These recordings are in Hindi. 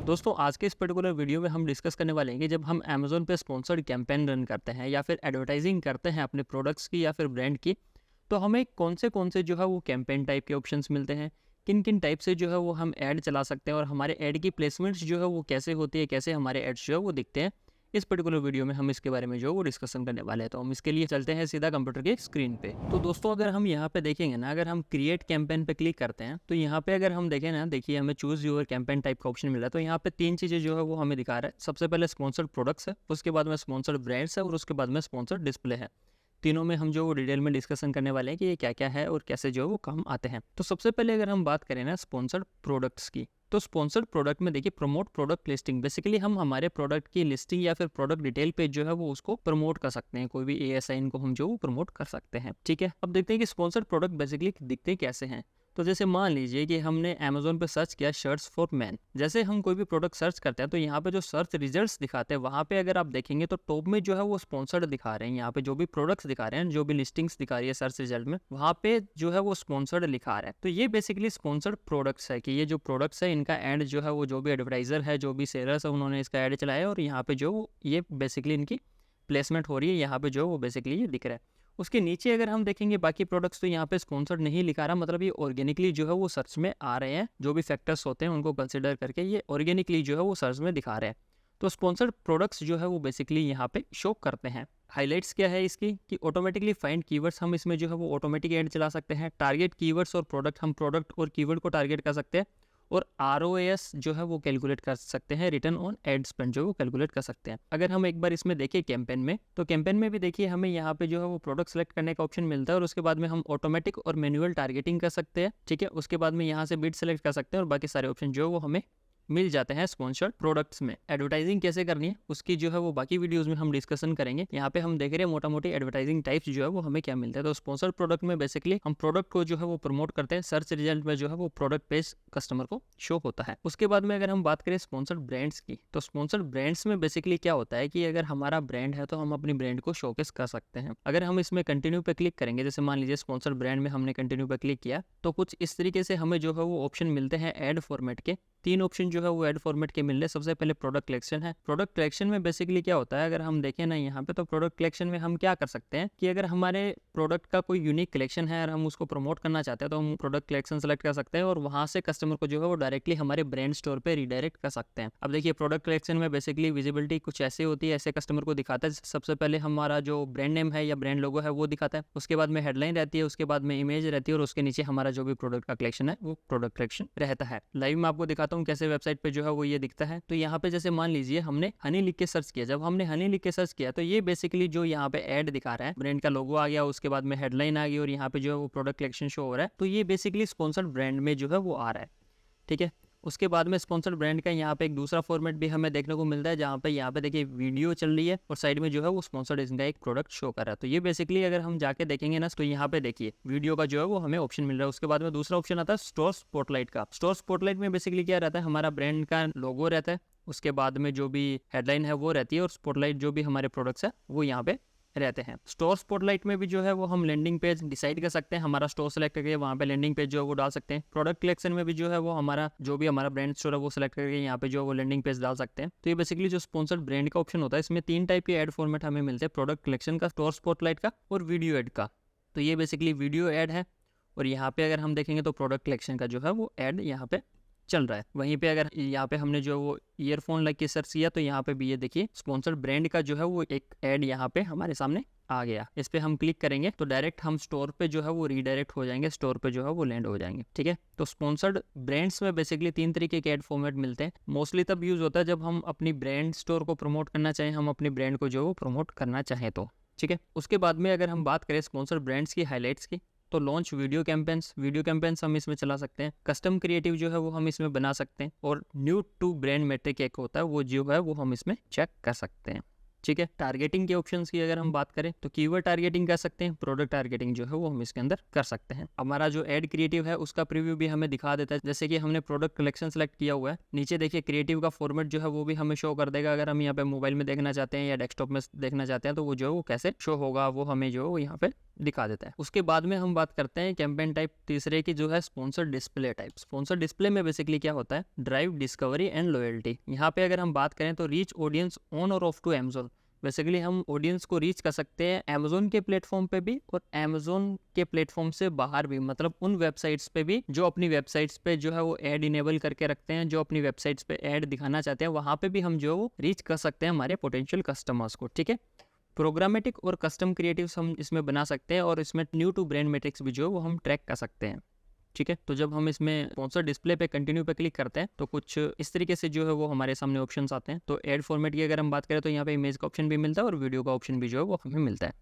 दोस्तों आज के इस पर्टिकुलर वीडियो में हम डिस्कस करने वाले हैं कि जब हम अमेज़न पे स्पॉन्सर्ड कैंपेन रन करते हैं या फिर एडवर्टाइजिंग करते हैं अपने प्रोडक्ट्स की या फिर ब्रांड की, तो हमें कौन से जो है वो कैंपेन टाइप के ऑप्शंस मिलते हैं, किन किन टाइप से जो है वो हम ऐड चला सकते हैं और हमारे ऐड की प्लेसमेंट्स जो है वो कैसे होती है, कैसे हमारे एड्स जो है वो दिखते हैं। इस पर्टिकुलर वीडियो में हम इसके बारे में जो है वो डिस्कशन करने वाले हैं। तो हम इसके लिए चलते हैं सीधा कंप्यूटर के स्क्रीन पे। तो दोस्तों अगर हम यहाँ पे देखेंगे ना, अगर हम क्रिएट कैंपेन पे क्लिक करते हैं तो यहाँ पे अगर हम देखें ना, देखिए हमें चूज योर कैंपेन टाइप का ऑप्शन मिल रहा है। तो यहाँ पे तीन चीज़ें जो है वो हमें दिखा रहा है। सबसे पहले स्पॉन्सर्ड प्रोडक्ट्स है, उसके बाद में स्पॉन्सर्ड ब्रांड्स है और उसके बाद में स्पॉन्सर्ड डिस्प्ले है। तीनों में हम जो वो डिटेल में डिस्कशन करने वाले हैं कि ये क्या क्या है और कैसे जो है वो काम आते हैं। तो सबसे पहले अगर हम बात करें ना स्पॉन्सर्ड प्रोडक्ट्स की, तो स्पॉन्सर्ड प्रोडक्ट में देखिए प्रमोट प्रोडक्ट लिस्टिंग, बेसिकली हम हमारे प्रोडक्ट की लिस्टिंग या फिर प्रोडक्ट डिटेल पेज जो है वो उसको प्रमोट कर सकते हैं। कोई भी एएसआईएन को हम जो वो प्रमोट कर सकते हैं। ठीक है, अब देखते हैं कि स्पॉन्सर्ड प्रोडक्ट बेसिकली दिखते कैसे हैं। तो जैसे मान लीजिए कि हमने अमेज़न पे सर्च किया शर्ट्स फॉर मैन। जैसे हम कोई भी प्रोडक्ट सर्च करते हैं तो यहाँ पे जो सर्च रिजल्ट्स दिखाते हैं वहाँ पे अगर आप देखेंगे तो टॉप में जो है वो स्पॉन्सर्ड दिखा रहे हैं। यहाँ पे जो भी प्रोडक्ट्स दिखा रहे हैं, जो भी लिस्टिंग्स दिखा रही है सर्च रिजल्ट में, वहाँ पे जो है वो स्पॉन्सर्ड लिखा रहा है। तो ये बेसिकली स्पॉन्सर्ड प्रोडक्ट्स है कि ये जो प्रोडक्ट्स है इनका एड जो है वो जो भी एडवर्टाइजर है, जो भी सेलर्स है, उन्होंने इसका एड चलाया और यहाँ पे जो ये बेसिकली इनकी प्लेसमेंट हो रही है, यहाँ पे जो वो बेसिकली ये दिख रहा है। उसके नीचे अगर हम देखेंगे बाकी प्रोडक्ट्स, तो यहाँ पे स्पॉन्सर्ड नहीं लिखा रहा, मतलब ये ऑर्गेनिकली जो है वो सर्च में आ रहे हैं। जो भी फैक्टर्स होते हैं उनको कंसिडर करके ये ऑर्गेनिकली जो है वो सर्च में दिखा रहे हैं। तो स्पॉन्सर्ड प्रोडक्ट्स जो है वो बेसिकली यहाँ पे शो करते हैं। हाइलाइट्स क्या है इसकी कि ऑटोमेटिकली फाइंड कीवर्ड्स, हम इसमें जो है वो ऑटोमेटिक ऐड चला सकते हैं। टारगेट कीवर्ड्स और प्रोडक्ट, हम प्रोडक्ट और कीवर्ड को टारगेट कर सकते हैं। और ROAS जो है वो कैलकुलेट कर सकते हैं, रिटर्न ऑन एड स्पेंड जो वो कैलकुलेट कर सकते हैं। अगर हम एक बार इसमें देखें कैंपेन में, तो कैंपेन में भी देखिए हमें यहाँ पे जो है वो प्रोडक्ट सेलेक्ट करने का ऑप्शन मिलता है और उसके बाद में हम ऑटोमेटिक और मैनुअल टारगेटिंग कर सकते हैं। ठीक है, उसके बाद में यहाँ से बिड सेलेक्ट कर सकते हैं और बाकी सारे ऑप्शन जो है वो हमें मिल जाते हैं स्पॉन्सर्ड प्रोडक्ट्स में। एडवर्टाइजिंग कैसे करनी है उसकी जो है वो बाकी वीडियोस में हम डिस्कशन करेंगे। यहाँ पे हम देख रहे हैं मोटा मोटी एडवर्टाइजिंग टाइप्स जो है वो हमें क्या मिलता है। तो स्पॉन्सर्ड प्रोडक्ट में बेसिकली हम प्रोडक्ट को जो है वो प्रमोट करते हैं। सर्च रिजल्ट में जो है वो प्रोडक्ट पेज कस्टमर को शो होता है। उसके बाद में अगर हम बात करें स्पॉन्सर्ड ब्रांड्स की, तो स्पॉन्सर्ड ब्रांड्स में बेसिकली क्या होता है कि अगर हमारा ब्रांड है तो हम अपनी ब्रांड को शोकेस कर सकते हैं। अगर हम इसमें कंटिन्यू पे क्लिक करेंगे, जैसे मान लीजिए स्पॉन्सर्ड ब्रांड में हमने कंटिन्यू पे क्लिक किया, तो कुछ इस तरीके से हमें जो है वो ऑप्शन मिलते हैं एड फॉर्मेट के। तीन ऑप्शन जो है वो एड फॉर्मेट के मिल रहे हैं। सबसे पहले प्रोडक्ट कलेक्शन है। प्रोडक्ट कलेक्शन में बेसिकली क्या होता है, अगर हम देखें ना यहाँ पे, तो प्रोडक्ट कलेक्शन में हम क्या कर सकते हैं कि अगर हमारे प्रोडक्ट का कोई यूनिक कलेक्शन है और हम उसको प्रमोट करना चाहते हैं तो हम प्रोडक्ट कलेक्शन सेलेक्ट कर सकते हैं और वहाँ से कस्टमर को जो है वो डायरेक्टली हमारे ब्रांड स्टोर पे रिडायरेक्ट कर सकते हैं। अब देखिए प्रोडक्ट कलेक्शन में बेसिकली विजिबिलिटी कुछ ऐसे होती है, ऐसे कस्टमर को दिखाता है। सबसे पहले हमारा जो ब्रांड नेम है या ब्रांड लोगो है वो दिखाता है, उसके बाद में हेडलाइन रहती है, उसके बाद में इमेज रहती है और उसके नीचे हमारा जो भी प्रोडक्ट का कलेक्शन है वो प्रोडक्ट कलेक्शन रहता है। लाइव में आपको दिखाता हूँ कैसे वेबसाइट पे जो है वो ये दिखता है। तो यहाँ पे जैसे मान लीजिए हमने हनी लिख के सर्च किया, जब हमने हनी लिख के सर्च किया तो ये बेसिकली जो यहाँ पे ऐड दिखा रहा है, ब्रांड का लोगो आ गया, उसके बाद में हेडलाइन आ गई और यहाँ पे जो है वो प्रोडक्ट कलेक्शन शो हो रहा है। तो ये बेसिकली स्पॉन्सर्ड ब्रांड में जो है वो आ रहा है। ठीक है, उसके बाद में स्पॉन्सर्ड ब्रांड का यहाँ पे एक दूसरा फॉर्मेट भी हमें देखने को मिलता है, जहाँ पे यहाँ पे देखिए वीडियो चल रही है और साइड में जो है वो स्पॉन्सर्ड इसका एक प्रोडक्ट शो कर रहा है। तो ये बेसिकली अगर हम जाके देखेंगे ना, तो यहाँ पे देखिए वीडियो का जो है वो हमें ऑप्शन मिल रहा है। उसके बाद में दूसरा ऑप्शन आता है स्टोर स्पॉटलाइट का। स्टोर स्पॉटलाइट में बेसिकली क्या रहता है, हमारा ब्रांड का लोगो रहता है, उसके बाद में जो भी हेडलाइन है वो रहती है और स्पॉटलाइट जो भी हमारे प्रोडक्ट्स है वो यहाँ पे रहते हैं। स्टोर स्पॉटलाइट में भी जो है वो हम लैंडिंग पेज डिसाइड कर सकते हैं, हमारा स्टोर सेलेक्ट करके वहाँ पे लैंडिंग पेज जो है वो डाल सकते हैं। प्रोडक्ट कलेक्शन में भी जो है वो हमारा जो भी हमारा ब्रांड स्टोर है वो सेलेक्ट करके यहाँ पे जो वो लैंडिंग पेज डाल सकते हैं। तो ये बेसिकली जो स्पॉन्सर्ड ब्रांड का ऑप्शन होता है, इसमें तीन टाइप के एड फॉर्मेट हमें मिलते हैं, प्रोडक्ट कलेक्शन का, स्टोर स्पॉटलाइट का और वीडियो एड का। तो ये बेसिकली वीडियो एड है और यहाँ पे अगर हम देखेंगे तो प्रोडक्ट कलेक्शन का जो है वो एड यहाँ पे चल रहा है। वहीं पे अगर यहाँ पे हमने जो वो ईयरफोन लग के सर्च किया तो यहाँ पे भी ये देखिए स्पॉन्सर्ड ब्रांड का जो है वो एक ऐड यहाँ पे हमारे सामने आ गया। इस पे हम क्लिक करेंगे तो डायरेक्ट हम स्टोर पे जो है वो रीडायरेक्ट हो जाएंगे, स्टोर पे जो है वो लैंड हो जाएंगे। ठीक है, तो स्पॉन्सर्ड ब्रांड्स में बेसिकली तीन तरीके के ऐड फॉर्मेट मिलते हैं। मोस्टली तब यूज होता है जब हम अपनी ब्रांड स्टोर को प्रमोट करना चाहें, हम अपनी ब्रांड को जो वो प्रमोट करना चाहें तो। ठीक है, उसके बाद में अगर हम बात करें स्पॉन्सर्ड ब्रांड्स की हाईलाइट्स की, तो लॉन्च वीडियो कैंपेन्स हम इसमें चला सकते हैं। कस्टम क्रिएटिव जो है वो हम इसमें बना सकते हैं और न्यू टू ब्रांड मेट्रिक एक होता है वो जो है वो हम इसमें चेक कर सकते हैं। ठीक है। टारगेटिंग के ऑप्शंस की अगर हम बात करें तो कीवर्ड टारगेटिंग कर सकते हैं, प्रोडक्ट टारगेटिंग जो है वो हम इसके अंदर कर सकते हैं। हमारा जो एड क्रिएटिव है उसका प्रीव्यू भी हमें दिखा देता है, जैसे कि हमने प्रोडक्ट कलेक्शन सेलेक्ट किया हुआ है, नीचे देखिए क्रिएटिव का फॉर्मेट जो है वो भी हमें शो कर देगा। अगर हम यहाँ पे मोबाइल में देखना चाहते हैं या डेस्कटॉप में देखना चाहते हैं तो वो जो है वो कैसे शो होगा वो हमें जो यहाँ पे दिखा देता है। उसके बाद में हम बात करते हैं कैंपेन टाइप तीसरे की, जो है sponsor display type. Sponsor display में बेसिकली क्या होता है, ड्राइव डिस्कवरी एंड लॉयल्टी। यहाँ पे अगर हम बात करें तो रीच ऑडियंस ऑन और ऑफ टू अमेजोन। बेसिकली हम ऑडियंस को रीच कर सकते हैं अमेजोन के प्लेटफॉर्म पे भी और अमेजोन के प्लेटफॉर्म से बाहर भी, मतलब उन वेबसाइट्स पे भी जो अपनी वेबसाइट्स पे जो है वो ऐड इनेबल करके रखते हैं, जो अपनी वेबसाइट्स पे ऐड दिखाना चाहते हैं, वहाँ पे भी हम जो वो रीच कर सकते हैं हमारे पोटेंशियल कस्टमर्स को। ठीक है। प्रोग्रामेटिक और कस्टम क्रिएटिव्स हम इसमें बना सकते हैं और इसमें न्यू टू ब्रांड मैट्रिक्स भी जो है वो हम ट्रैक कर सकते हैं। ठीक है। तो जब हम इसमें स्पॉन्सर डिस्प्ले पे कंटिन्यू पे क्लिक करते हैं तो कुछ इस तरीके से जो है वो हमारे सामने ऑप्शंस आते हैं। तो ऐड फॉर्मेट की अगर हम बात करें तो यहाँ पे इमेज का ऑप्शन भी मिलता है और वीडियो का ऑप्शन भी जो है वो हमें मिलता है।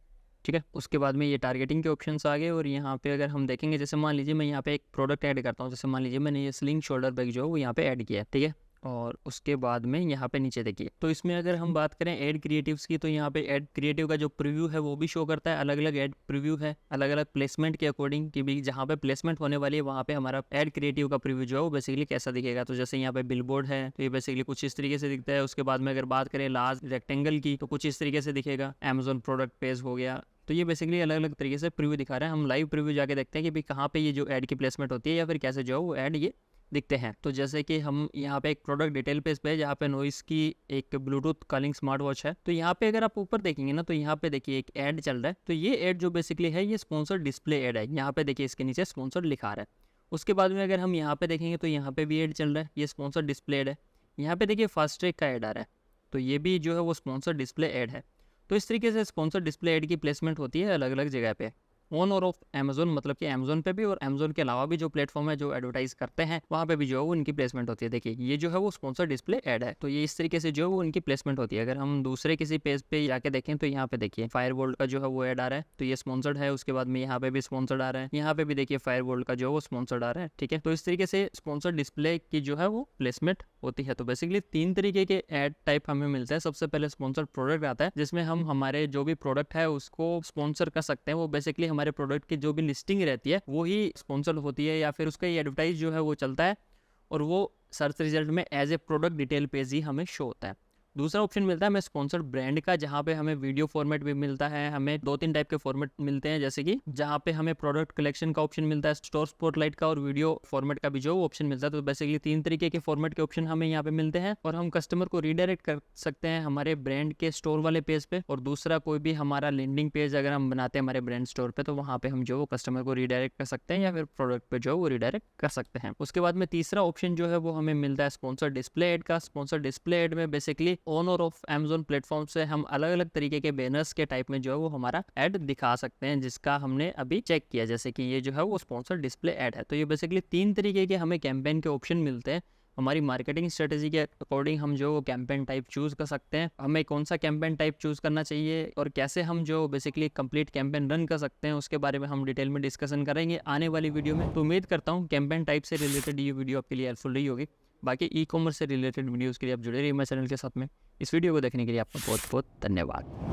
ठीक है। उसके बाद में ये टारगेटिंग के ऑप्शंस आ गए और यहाँ पे अगर हम देखेंगे, जैसे मान लीजिए मैं यहाँ पे एक प्रोडक्ट ऐड करता हूँ, जैसे मान लीजिए मैंने ये स्लिंग शोल्डर बैग जो है वो यहाँ पे ऐड किया है। ठीक है। और उसके बाद में यहाँ पे नीचे देखिए, तो इसमें अगर हम बात करें ऐड क्रिएटिव्स की तो यहाँ पे ऐड क्रिएटिव का जो प्रीव्यू है वो भी शो करता है। अलग अलग ऐड प्रीव्यू है, अलग अलग प्लेसमेंट के अकॉर्डिंग कि भी जहाँ पे प्लेसमेंट होने वाली है वहाँ पे हमारा ऐड क्रिएटिव का प्रीव्यू जो है वो बेसिकली कैसा दिखेगा। तो जैसे यहाँ पे बिलबोर्ड है तो ये बेसिकली कुछ इस तरीके से दिखता है। उसके बाद में अगर बात करें लार्ज रेक्टेंगल की तो कुछ इस तरीके से दिखेगा। अमेजोन प्रोडक्ट पेज हो गया। तो ये बेसिकली अलग अलग तरीके से प्रीव्यू दिखा रहे हैं। हम लाइव प्रीव्यू जाके देखते हैं कि भाई कहाँ पे ये जो ऐड की प्लेसमेंट होती है या फिर कैसे जो है वो ऐड ये दिखते हैं। तो जैसे कि हम यहाँ पे एक प्रोडक्ट डिटेल पेज पे जहाँ पे नॉइस की एक ब्लूटूथ कॉलिंग स्मार्ट वॉच है, तो यहाँ पे अगर आप ऊपर देखेंगे ना तो यहाँ पे देखिए एक ऐड चल रहा है। तो ये ऐड जो बेसिकली है ये स्पॉन्सर डिस्प्ले ऐड है। यहाँ पे देखिए इसके नीचे स्पॉन्सर लिखा रहा है। उसके बाद में अगर हम यहाँ पे देखेंगे तो यहाँ पे भी ऐड चल रहा है, ये स्पॉन्सर डिस्प्ले ऐड है। यहाँ पे देखिए फास्ट ट्रैक का ऐड आ रहा है, तो ये भी जो है वो स्पॉन्सर डिस्प्ले ऐड है। तो इस तरीके से स्पॉन्सर डिस्प्ले ऐड की प्लेसमेंट होती है अलग अलग जगह पे, ऑन और ऑफ अमेजोन, मतलब कि अमेजोन पे भी और अमेजोन के अलावा भी जो प्लेटफॉर्म है जो एडवर्टाइज करते हैं वहाँ पे भी जो है वो उनकी प्लेसमेंट होती है। देखिए ये जो है वो स्पॉन्सर डिस्प्ले ऐड है। तो ये इस तरीके से जो है वो उनकी प्लेसमेंट होती है। अगर हम दूसरे किसी पेज पे जाके देखें तो यहाँ पे देखिए फायरवोल्ट का जो है वो ऐड आ रहा है, तो ये स्पॉन्सर्ड है। उसके बाद में यहाँ पे भी स्पॉन्सर्ड आ रहा है, यहाँ पे भी देखिए फायरवोल्ट का जो है वो स्पॉन्सर्ड आ रहा है। ठीक है। तो इस तरीके से स्पॉन्सर डिस्प्ले की जो है वो प्लेसमेंट होती है। तो बेसिकली 3 तरीके के ऐड टाइप हमें मिलते हैं। सबसे पहले स्पॉन्सर प्रोडक्ट आता है जिसमें हम हमारे जो भी प्रोडक्ट है उसको स्पॉन्सर कर सकते हैं। वो बेसिकली हमारे प्रोडक्ट की जो भी लिस्टिंग रहती है वो ही स्पॉन्सर होती है या फिर उसका ये एडवर्टाइज जो है वो चलता है और वो सर्च रिजल्ट में as a product detail page ही हमें शो होता है। दूसरा ऑप्शन मिलता है हमें स्पॉन्सर्ड ब्रांड का, जहाँ पे हमें वीडियो फॉर्मेट भी मिलता है। हमें 2-3 टाइप के फॉर्मेट मिलते हैं, जैसे कि जहाँ पे हमें प्रोडक्ट कलेक्शन का ऑप्शन मिलता है, स्टोर स्पॉटलाइट का और वीडियो फॉर्मेट का भी जो ऑप्शन मिलता है। तो बेसिकली 3 तरीके के फॉर्मेट के ऑप्शन हमें यहाँ पे मिलते हैं और हम कस्टमर को रीडायरेक्ट कर सकते हैं हमारे ब्रांड के स्टोर वाले पेज पे। और दूसरा कोई भी हमारा लैंडिंग पेज अगर हम बनाते हैं हमारे ब्रांड स्टोर पे तो वहाँ पे हम जो वो कस्टमर को रीडायरेक्ट कर सकते हैं या फिर प्रोडक्ट पे जो वो रीडायरेक्ट कर सकते हैं। उसके बाद में तीसरा ऑप्शन जो है वो हमें मिलता है स्पॉन्सर डिस्प्ले एड का। स्पॉन्सर डिस्प्ले एड में बेसिकली ऑन और ऑफ अमेजोन प्लेटफॉर्म से हम अलग अलग तरीके के बैनर्स के टाइप में जो है वो हमारा ऐड दिखा सकते हैं, जिसका हमने अभी चेक किया, जैसे कि ये जो है वो स्पॉन्सर डिस्प्ले ऐड है। तो ये बेसिकली 3 तरीके के हमें कैंपेन के ऑप्शन मिलते हैं। हमारी मार्केटिंग स्ट्रेटेजी के अकॉर्डिंग हम जो कैंपेन टाइप चूज कर सकते हैं, हमें कौन सा कैंपेन टाइप चूज करना चाहिए और कैसे हम जो बेसिकली कंप्लीट कैंपेन रन कर सकते हैं उसके बारे में हम डिटेल में डिस्कशन करेंगे आने वाली वीडियो में। तो उम्मीद करता हूँ कैंपेन टाइप से रिलेटेड ये वीडियो आपके लिए हेल्पफुल रही होगी। बाकी ई कॉमर्स से रिलेटेड वीडियोज़ के लिए आप जुड़े रहिए मेरे चैनल के साथ में। इस वीडियो को देखने के लिए आपका बहुत बहुत धन्यवाद।